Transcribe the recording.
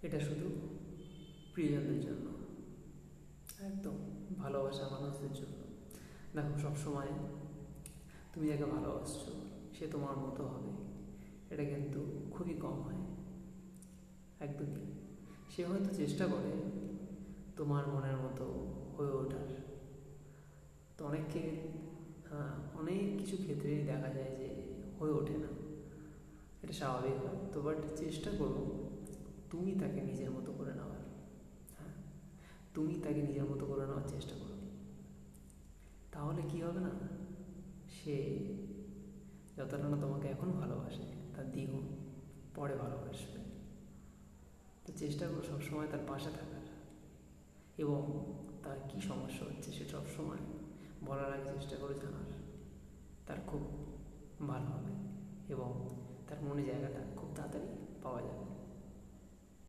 এটা শুধু প্রিয়জনদের জন্য, একদম ভালোবাসা মানুষদের জন্য। দেখো, সবসময় তুমি যাকে ভালোবাসছো সে তোমার মতো হবে এটা কিন্তু খুবই কম হয়, একদমই। সে হয়তো চেষ্টা করে তোমার মনের মতো হয়ে ওঠার, তো অনেককে অনেক কিছু ক্ষেত্রেই দেখা যায় যে হয়ে ওঠে না, এটা স্বাভাবিক হয়। তো বাট চেষ্টা করো তুমি তাকে নিজের মতো করে নেওয়ার। হ্যাঁ, তুমি তাকে নিজের মতো করে নেওয়ার চেষ্টা করো। তাহলে কি হবে না, সে যতটা না তোমাকে এখন ভালোবাসে তার দ্বিগুণ পরে ভালোবাসবে। তো চেষ্টা করো সবসময় তার পাশে থাকার, এবং তার কী সমস্যা হচ্ছে সে সবসময় বলার আগে চেষ্টা করে জানার। তার খুব ভালো হবে এবং তার মনে জায়গাটা খুব তাড়াতাড়ি পাওয়া যাবে।